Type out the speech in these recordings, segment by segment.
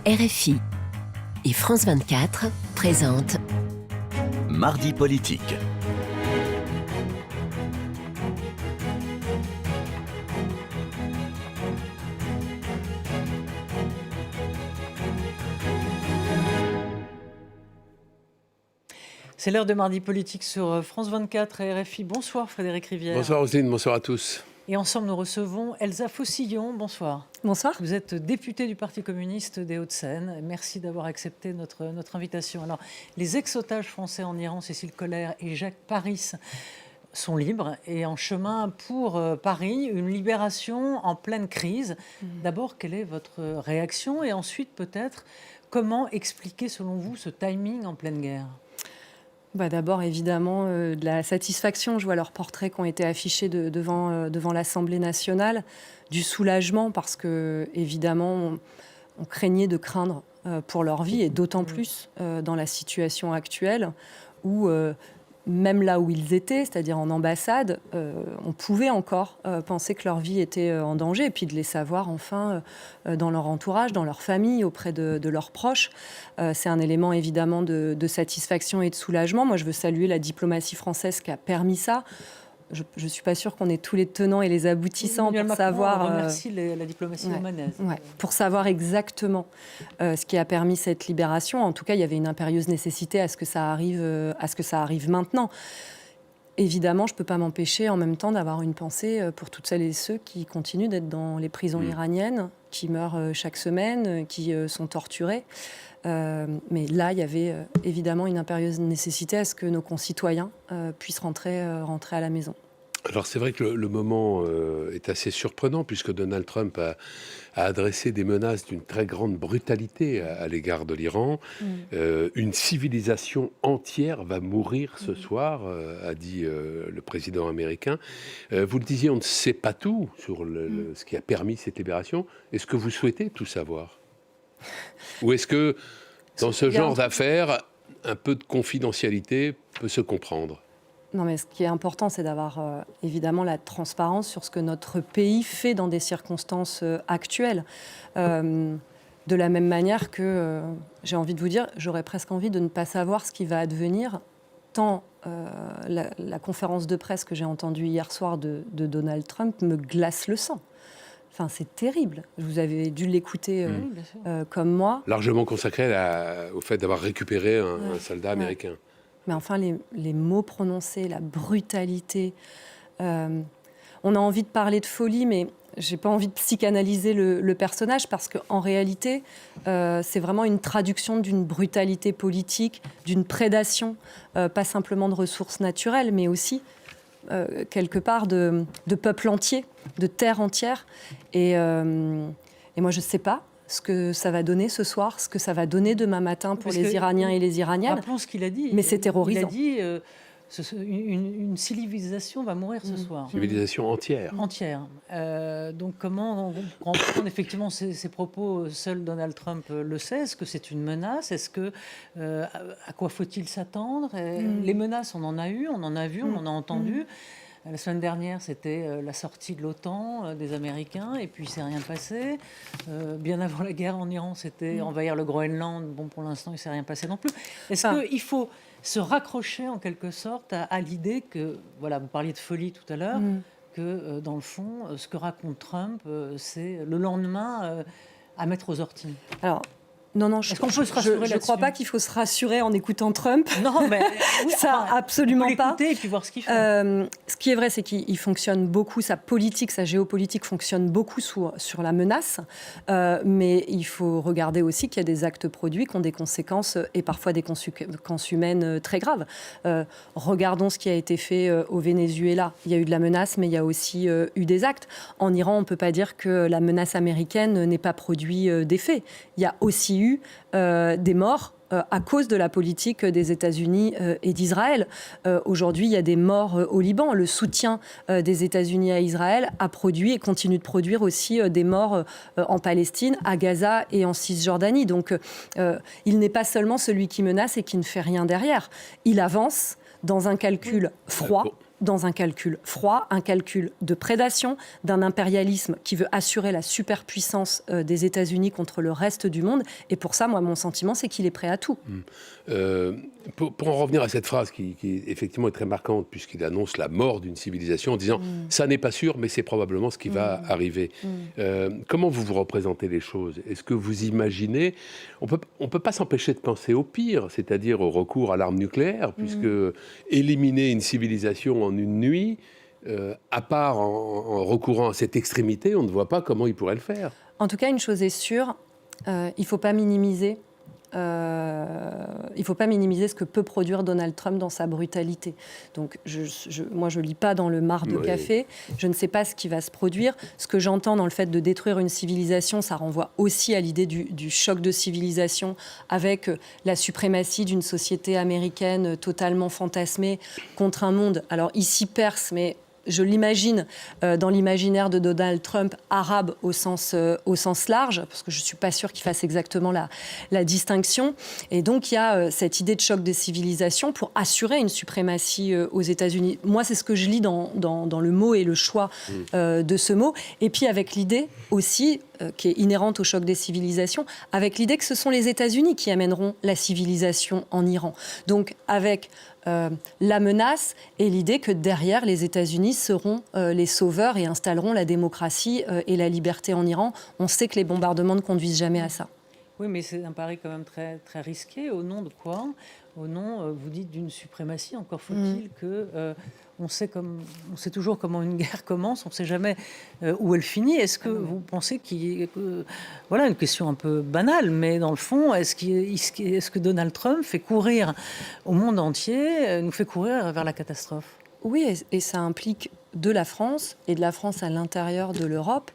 RFI et France 24 présentent Mardi politique. C'est l'heure de Mardi politique sur France 24 et RFI. Bonsoir Frédéric Rivière. Bonsoir Roselyne, bonsoir à tous. Et ensemble nous recevons Elsa Faucillon. Bonsoir. Bonsoir. Vous êtes députée du Parti communiste des Hauts-de-Seine. Merci d'avoir accepté notre invitation. Alors, les ex-otages français en Iran, Cécile Collère et Jacques Paris, sont libres et en chemin pour Paris, une libération en pleine crise. D'abord, quelle est votre réaction? Et ensuite, peut-être, comment expliquer, selon vous, ce timing en pleine guerre? D'abord, évidemment, de la satisfaction. Je vois leurs portraits qui ont été affichés devant l'Assemblée nationale, du soulagement parce que, évidemment, on craignait de craindre pour leur vie et d'autant plus dans la situation actuelle où, même là où ils étaient, c'est-à-dire en ambassade, on pouvait encore penser que leur vie était en danger et puis de les savoir enfin dans leur entourage, dans leur famille, auprès de leurs proches. C'est un élément évidemment de satisfaction et de soulagement. Moi, je veux saluer la diplomatie française qui a permis ça. Je ne suis pas sûre qu'on ait tous les tenants et les aboutissants pour savoir... remercie la diplomatie omanaise. Pour savoir exactement ce qui a permis cette libération. En tout cas, il y avait une impérieuse nécessité à ce que ça arrive maintenant. Évidemment, je ne peux pas m'empêcher en même temps d'avoir une pensée pour toutes celles et ceux qui continuent d'être dans les prisons iraniennes, qui meurent chaque semaine, qui sont torturés. Mais là, il y avait évidemment une impérieuse nécessité à ce que nos concitoyens puissent rentrer à la maison. Alors c'est vrai que le moment est assez surprenant puisque Donald Trump a adressé des menaces d'une très grande brutalité à l'égard de l'Iran. Une civilisation entière va mourir ce soir, a dit le président américain. Vous le disiez, on ne sait pas tout sur ce qui a permis cette libération. Est-ce que vous souhaitez tout savoir ? Ou est-ce que, dans ce genre d'affaires, un peu de confidentialité peut se comprendre ? Non, mais ce qui est important, c'est d'avoir évidemment la transparence sur ce que notre pays fait dans des circonstances actuelles. De la même manière que, j'ai envie de vous dire, j'aurais presque envie de ne pas savoir ce qui va advenir, tant la conférence de presse que j'ai entendue hier soir de Donald Trump me glace le sang. Enfin, c'est terrible. Vous avez dû l'écouter comme moi. Largement consacré au fait d'avoir récupéré un soldat américain. Mais enfin, les mots prononcés, la brutalité. On a envie de parler de folie, mais je n'ai pas envie de psychanalyser le personnage parce qu'en réalité, c'est vraiment une traduction d'une brutalité politique, d'une prédation, pas simplement de ressources naturelles, mais aussi quelque part de peuple entier, de terre entière. Et moi, je ne sais pas ce que ça va donner ce soir, ce que ça va donner demain matin pour les Iraniens et les Iraniennes. Rappelons ce qu'il a dit. Mais c'est terrorisant. Il a dit une civilisation va mourir ce soir. Civilisation entière. Entière. Donc comment on comprend effectivement ces propos? Seul Donald Trump le sait. Est-ce que c'est une menace? Est-ce que à quoi faut-il s'attendre? Les menaces, on en a eu, on en a vu, on en a entendu. La semaine dernière, c'était la sortie de l'OTAN des Américains, et puis il ne s'est rien passé. Bien avant la guerre en Iran, c'était envahir le Groenland. Bon, pour l'instant, il ne s'est rien passé non plus. Est-ce qu'il faut se raccrocher en quelque sorte à l'idée que, voilà, vous parliez de folie tout à l'heure, que dans le fond, ce que raconte Trump, c'est le lendemain à mettre aux orties? Alors, non, je ne crois pas qu'il faut se rassurer en écoutant Trump. Non, mais oui, ça, absolument pas. Et puis voir ce qu'il fait. Ce qui est vrai, c'est qu'il fonctionne beaucoup, sa politique, sa géopolitique fonctionne beaucoup sur la menace. Mais il faut regarder aussi qu'il y a des actes produits qui ont des conséquences et parfois des conséquences humaines très graves. Regardons ce qui a été fait au Venezuela. Il y a eu de la menace, mais il y a aussi eu des actes. En Iran, on ne peut pas dire que la menace américaine n'ait pas produit d'effets. Il y a aussi eu des morts à cause de la politique des États-Unis et d'Israël. Aujourd'hui, il y a des morts au Liban. Le soutien des États-Unis à Israël a produit et continue de produire aussi des morts en Palestine, à Gaza et en Cisjordanie. Donc, il n'est pas seulement celui qui menace et qui ne fait rien derrière. Il avance dans un calcul froid, dans un calcul froid, un calcul de prédation, d'un impérialisme qui veut assurer la superpuissance des États-Unis contre le reste du monde. Et pour ça, moi, mon sentiment, c'est qu'il est prêt à tout. Pour en revenir à cette phrase qui effectivement est très marquante, puisqu'il annonce la mort d'une civilisation en disant « ça n'est pas sûr, mais c'est probablement ce qui va arriver ». Comment vous représentez les choses? Est-ce que vous imaginez... On peut pas s'empêcher de penser au pire, c'est-à-dire au recours à l'arme nucléaire, puisque éliminer une civilisation en une nuit, à part en recourant à cette extrémité, on ne voit pas comment il pourrait le faire. En tout cas, une chose est sûre, il ne faut pas minimiser ce que peut produire Donald Trump dans sa brutalité. Donc, moi, je ne lis pas dans le marc de café. Je ne sais pas ce qui va se produire. Ce que j'entends dans le fait de détruire une civilisation, ça renvoie aussi à l'idée du choc de civilisation avec la suprématie d'une société américaine totalement fantasmée contre un monde. Alors, ici perse, mais... je l'imagine dans l'imaginaire de Donald Trump arabe au sens large, parce que je ne suis pas sûre qu'il fasse exactement la distinction. Et donc, il y a cette idée de choc des civilisations pour assurer une suprématie aux États-Unis. Moi, c'est ce que je lis dans le mot et le choix de ce mot. Et puis, avec l'idée aussi, qui est inhérente au choc des civilisations, avec l'idée que ce sont les États-Unis qui amèneront la civilisation en Iran. Donc, avec... la menace et l'idée que derrière, les États-Unis seront les sauveurs et installeront la démocratie et la liberté en Iran. On sait que les bombardements ne conduisent jamais à ça. Oui, mais c'est un pari quand même très, très risqué. Au nom de quoi? Au nom, vous dites, d'une suprématie. Encore faut-il que... on sait toujours comment une guerre commence, on ne sait jamais où elle finit. Est-ce que vous pensez voilà une question un peu banale, mais dans le fond, est-ce que Donald Trump fait courir au monde entier, nous fait courir vers la catastrophe? Oui, et ça implique de la France, et de la France à l'intérieur de l'Europe,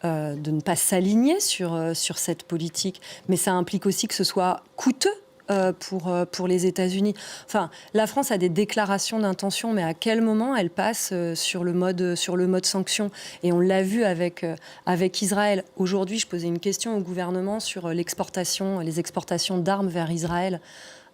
de ne pas s'aligner sur cette politique. Mais ça implique aussi que ce soit coûteux pour les États-Unis. Enfin, la France a des déclarations d'intention, mais à quel moment elle passe sur le mode sanction? Et on l'a vu avec Israël. Aujourd'hui, je posais une question au gouvernement sur les exportations d'armes vers Israël.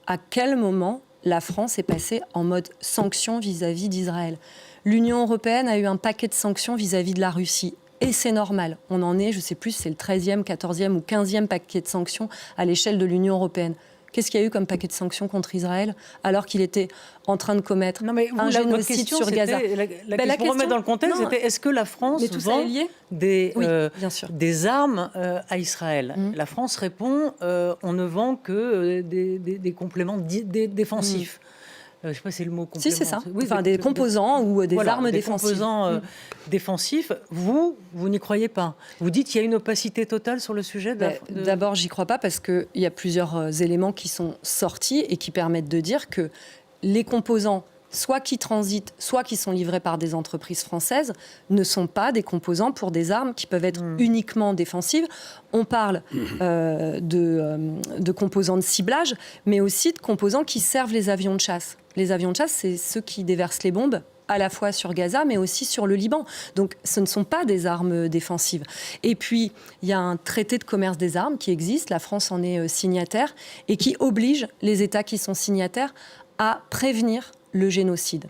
À quel moment la France est passée en mode sanction vis-à-vis d'Israël? L'Union européenne a eu un paquet de sanctions vis-à-vis de la Russie. Et c'est normal. On en est, je ne sais plus, c'est le 13e, 14e ou 15e paquet de sanctions à l'échelle de l'Union européenne. Qu'est-ce qu'il y a eu comme paquet de sanctions contre Israël alors qu'il était en train de commettre un génocide sur Gaza? La question, pour remettre dans le contexte, c'était est-ce que la France vend des armes à Israël? La France répond on ne vend que des compléments défensifs. Je ne sais pas si c'est le mot complément. Si, c'est ça. Oui, enfin, des composants ou des armes défensives. Des composants défensifs. Vous n'y croyez pas. Vous dites qu'il y a une opacité totale sur le sujet. D'abord, j'y crois pas parce qu'il y a plusieurs éléments qui sont sortis et qui permettent de dire que les composants, soit qui transitent, soit qui sont livrés par des entreprises françaises, ne sont pas des composants pour des armes qui peuvent être uniquement défensives. On parle de composants de ciblage, mais aussi de composants qui servent les avions de chasse. Les avions de chasse, c'est ceux qui déversent les bombes, à la fois sur Gaza, mais aussi sur le Liban. Donc, ce ne sont pas des armes défensives. Et puis, il y a un traité de commerce des armes qui existe, la France en est signataire, et qui oblige les États qui sont signataires à prévenir le génocide.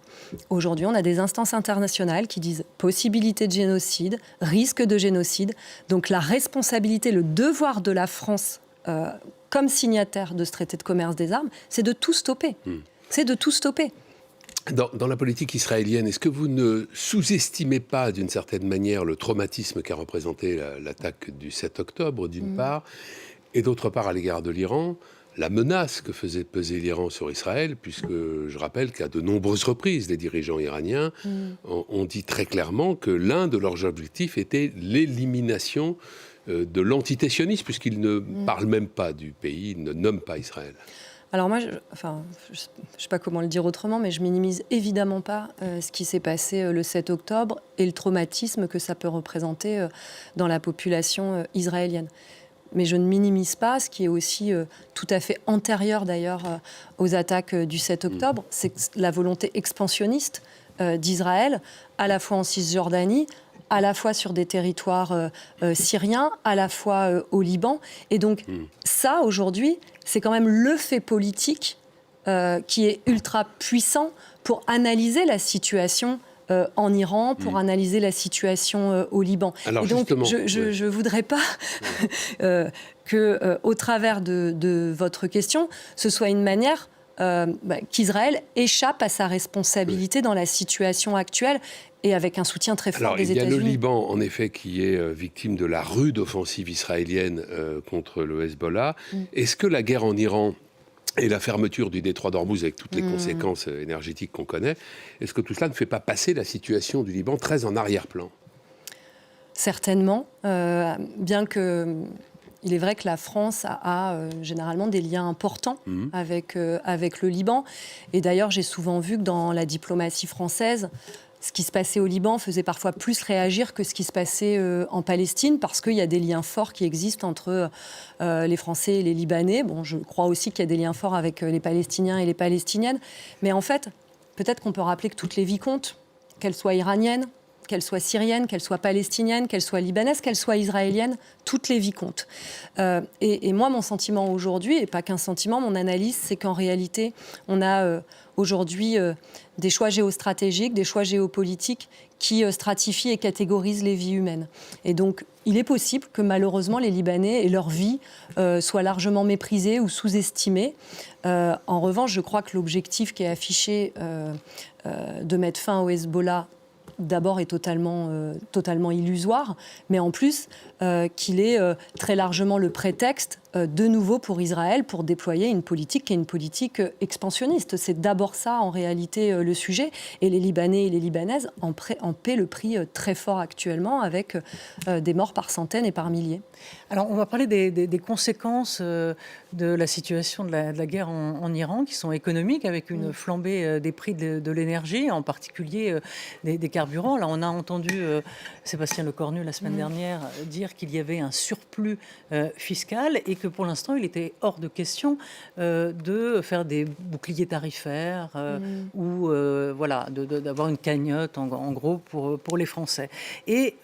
Aujourd'hui, on a des instances internationales qui disent possibilité de génocide, risque de génocide. Donc la responsabilité, le devoir de la France comme signataire de ce traité de commerce des armes, c'est de tout stopper. C'est de tout stopper. Dans la politique israélienne, est-ce que vous ne sous-estimez pas d'une certaine manière le traumatisme qu'a représenté l'attaque du 7 octobre, d'une part, et d'autre part à l'égard de l'Iran, la menace que faisait peser l'Iran sur Israël, puisque je rappelle qu'à de nombreuses reprises, les dirigeants iraniens ont dit très clairement que l'un de leurs objectifs était l'élimination de l'antitétionnisme, puisqu'ils ne parlent même pas du pays, ils ne nomment pas Israël. Alors moi, je ne sais pas comment le dire autrement, mais je minimise évidemment pas ce qui s'est passé le 7 octobre et le traumatisme que ça peut représenter dans la population israélienne. Mais je ne minimise pas ce qui est aussi tout à fait antérieur d'ailleurs aux attaques du 7 octobre, c'est la volonté expansionniste d'Israël, à la fois en Cisjordanie, à la fois sur des territoires syriens, à la fois au Liban. Et donc ça, aujourd'hui, c'est quand même le fait politique qui est ultra puissant pour analyser la situation en Iran, pour analyser la situation au Liban. Alors, et donc, justement, je ne voudrais pas qu'au travers de votre question, ce soit une manière qu'Israël échappe à sa responsabilité dans la situation actuelle et avec un soutien très fort des États-Unis. Il y a le Liban, en effet, qui est victime de la rude offensive israélienne contre le Hezbollah. Est-ce que la guerre en Iran et la fermeture du détroit d'Ormuz, avec toutes les conséquences énergétiques qu'on connaît, est-ce que tout cela ne fait pas passer la situation du Liban très en arrière-plan ? Certainement, bien que... Il est vrai que la France a généralement des liens importants avec le Liban. Et d'ailleurs, j'ai souvent vu que dans la diplomatie française, ce qui se passait au Liban faisait parfois plus réagir que ce qui se passait en Palestine, parce qu'il y a des liens forts qui existent entre les Français et les Libanais. Bon, je crois aussi qu'il y a des liens forts avec les Palestiniens et les Palestiniennes. Mais en fait, peut-être qu'on peut rappeler que toutes les vies comptent, qu'elles soient iraniennes, qu'elles soient syriennes, qu'elles soient palestiniennes, qu'elles soient libanaises, qu'elles soient israéliennes, toutes les vies comptent. Et moi, mon sentiment aujourd'hui, et pas qu'un sentiment, mon analyse, c'est qu'en réalité, on a aujourd'hui des choix géostratégiques, des choix géopolitiques qui stratifient et catégorisent les vies humaines. Et donc, il est possible que malheureusement, les Libanais et leur vie soient largement méprisés ou sous-estimés. En revanche, je crois que l'objectif qui est affiché de mettre fin au Hezbollah d'abord est totalement illusoire, mais en plus qu'il est très largement le prétexte de nouveau pour Israël pour déployer une politique qui est une politique expansionniste. C'est d'abord ça en réalité le sujet, et les Libanais et les Libanaises en paient le prix très fort actuellement avec des morts par centaines et par milliers. Alors on va parler des conséquences de la situation de la guerre en Iran, qui sont économiques, avec une flambée des prix de l'énergie, en particulier des carburants. Là, on a entendu Sébastien Lecornu la semaine dernière dire qu'il y avait un surplus fiscal et que pour l'instant, il était hors de question de faire des boucliers tarifaires ou voilà, d'avoir une cagnotte en gros pour les Français. Et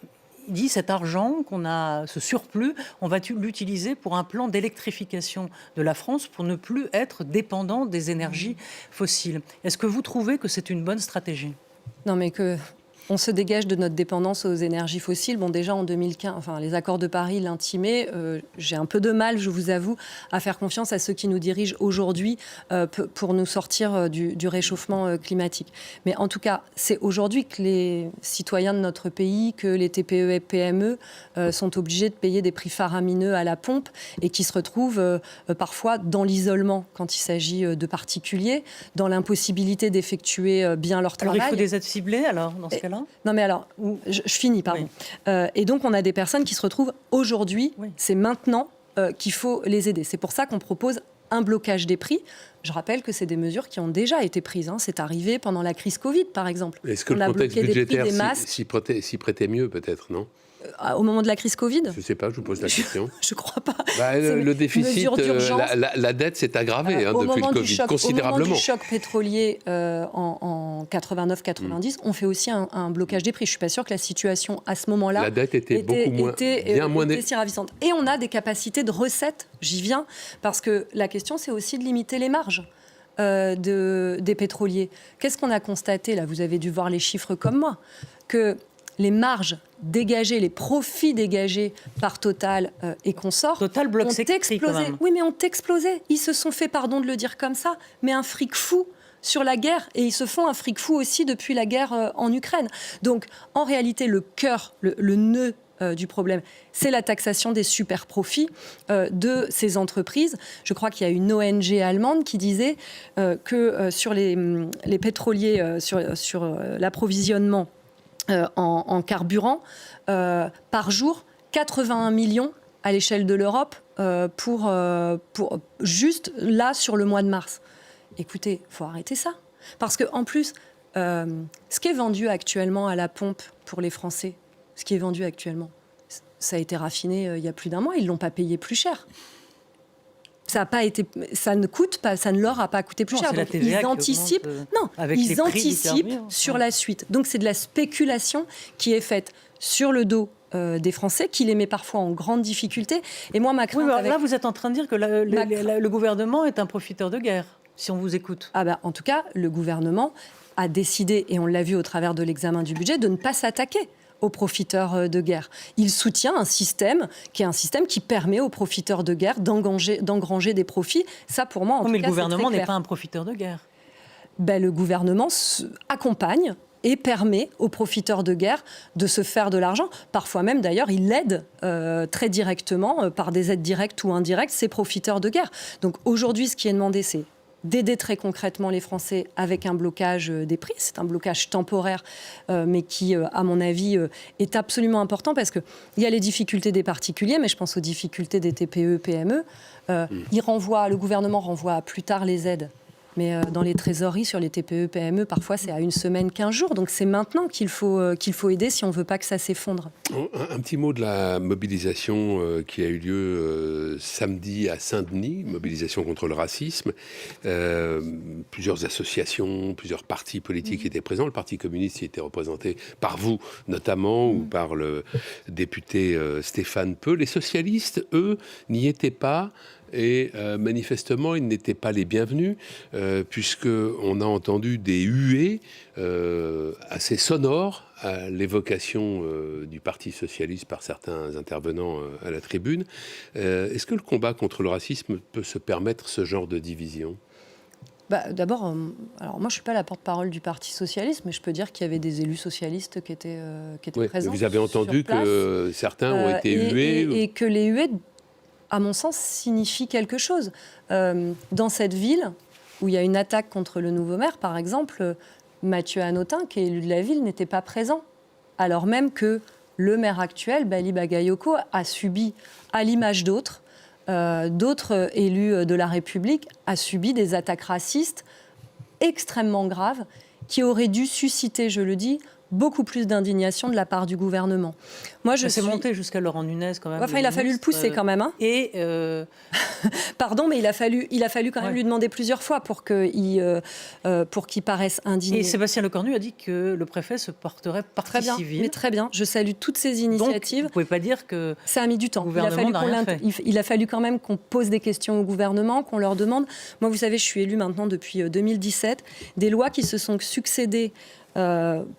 il dit cet argent qu'on a, ce surplus, on va l'utiliser pour un plan d'électrification de la France pour ne plus être dépendant des énergies fossiles. Est-ce que vous trouvez que c'est une bonne stratégie ? Non, mais on se dégage de notre dépendance aux énergies fossiles. Bon, déjà en 2015, les accords de Paris l'intimaient. J'ai un peu de mal, je vous avoue, à faire confiance à ceux qui nous dirigent aujourd'hui pour nous sortir du réchauffement climatique. Mais en tout cas, c'est aujourd'hui que les citoyens de notre pays, que les TPE et PME sont obligés de payer des prix faramineux à la pompe et qui se retrouvent parfois dans l'isolement quand il s'agit de particuliers, dans l'impossibilité d'effectuer bien leur travail. Alors il faut des aides ciblées alors dans ce cas-là ? Non mais alors, je finis, pardon. Oui. Et donc on a des personnes qui se retrouvent aujourd'hui, c'est maintenant qu'il faut les aider. C'est pour ça qu'on propose un blocage des prix. Je rappelle que c'est des mesures qui ont déjà été prises. C'est arrivé pendant la crise Covid, par exemple. Est-ce que le contexte budgétaire s'y prêtait mieux, peut-être, non ? Au moment de la crise Covid ? Je ne sais pas, je vous pose la question. Je ne crois pas. Le déficit, la dette s'est aggravée depuis le Covid, considérablement. Au moment du choc pétrolier en 89-90, on fait aussi un blocage des prix. Je ne suis pas sûre que la situation à ce moment-là la dette était bien moins si ravissante. Et on a des capacités de recettes, j'y viens, parce que la question, c'est aussi de limiter les marges. Des pétroliers. Qu'est-ce qu'on a constaté, là ? Vous avez dû voir les chiffres comme moi, que les marges dégagées, les profits dégagés par Total et consorts Total bloque ont explosé. Oui, mais ont explosé. Ils se sont fait, pardon de le dire comme ça, mais un fric fou sur la guerre, et ils se font un fric fou aussi depuis la guerre en Ukraine. Donc, en réalité, le cœur, le nœud du problème, c'est la taxation des super profits de ces entreprises. Je crois qu'il y a une ONG allemande qui disait que sur les pétroliers, sur l'approvisionnement en carburant, par jour, 81 millions à l'échelle de l'Europe pour juste là sur le mois de mars. Écoutez, il faut arrêter ça. Parce qu'en plus, ce qui est vendu actuellement à la pompe pour les Français, ce qui est vendu actuellement, ça a été raffiné il y a plus d'un mois, ils ne l'ont pas payé plus cher. Ça ne leur a pas coûté plus cher. Donc, ils anticipent, sur la suite. Donc c'est de la spéculation qui est faite sur le dos des Français, qui les met parfois en grande difficulté. Et moi, ma crainte là, vous êtes en train de dire que le gouvernement est un profiteur de guerre. si on vous écoute. En tout cas, le gouvernement a décidé, et on l'a vu au travers de l'examen du budget, de ne pas s'attaquer aux profiteurs de guerre. Il soutient un système qui permet aux profiteurs de guerre d'engranger des profits. Ça, pour moi, en tout cas, mais le gouvernement n'est pas un profiteur de guerre. Le gouvernement accompagne et permet aux profiteurs de guerre de se faire de l'argent. Parfois même, d'ailleurs, il aide très directement, par des aides directes ou indirectes, ces profiteurs de guerre. Donc aujourd'hui, ce qui est demandé, c'est d'aider très concrètement les Français avec un blocage des prix. C'est un blocage temporaire, mais qui, à mon avis, est absolument important parce qu'il y a les difficultés des particuliers, mais je pense aux difficultés des TPE, PME. Le gouvernement renvoie à plus tard les aides. Mais dans les trésoreries, sur les TPE, PME, parfois c'est à 1 semaine, 15 jours. Donc c'est maintenant qu'il faut aider si on ne veut pas que ça s'effondre. Un petit mot de la mobilisation qui a eu lieu samedi à Saint-Denis, mobilisation contre le racisme. Plusieurs associations, plusieurs partis politiques étaient présents. Le Parti communiste y était représenté par vous notamment, ou par le député Stéphane Peu. Les socialistes, eux, n'y étaient pas. Et manifestement, ils n'étaient pas les bienvenus, puisqu'on a entendu des huées assez sonores à l'évocation du Parti socialiste par certains intervenants à la tribune. Est-ce que le combat contre le racisme peut se permettre ce genre de division ? D'abord, alors moi je ne suis pas la porte-parole du Parti socialiste, mais je peux dire qu'il y avait des élus socialistes qui étaient présents. Vous avez entendu que certains ont été hués. Et que les huées, à mon sens, signifie quelque chose. Dans cette ville, où il y a une attaque contre le nouveau maire, par exemple, Mathieu Hanotin, qui est élu de la ville, n'était pas présent. Alors même que le maire actuel, Bali Bagayoko, a subi, à l'image d'autres élus de la République, a subi des attaques racistes extrêmement graves qui auraient dû susciter, je le dis, beaucoup plus d'indignation de la part du gouvernement. C'est monté jusqu'à Laurent Nunez quand même. Il a fallu le pousser quand même. Hein. Pardon, mais il a fallu quand même lui demander plusieurs fois pour qu'il paraisse indigné. Et Sébastien Lecornu a dit que le préfet se porterait partie civile. Mais très bien, je salue toutes ces initiatives. Donc, vous ne pouvez pas dire que ça a mis du temps. Il a fallu quand même qu'on pose des questions au gouvernement, qu'on leur demande. Moi, vous savez, je suis élue maintenant depuis 2017. Des lois qui se sont succédées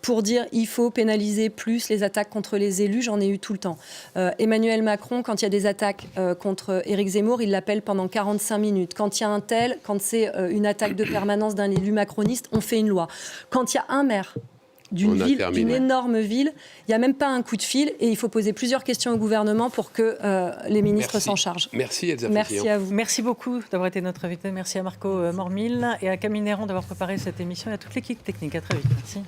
pour dire il faut pénaliser plus les attaques contre les élus, j'en ai eu tout le temps. Emmanuel Macron, quand il y a des attaques contre Éric Zemmour, il l'appelle pendant 45 minutes. Quand il y a quand c'est une attaque de permanence d'un élu macroniste, on fait une loi. Quand il y a un maire d'une énorme ville, il n'y a même pas un coup de fil et il faut poser plusieurs questions au gouvernement pour que les ministres s'en chargent. Merci Elsa Merci à vous. Merci beaucoup d'avoir été notre invité. Merci à Marco Mormil et à Camille Néron d'avoir préparé cette émission et à toute l'équipe technique. À très vite. Merci.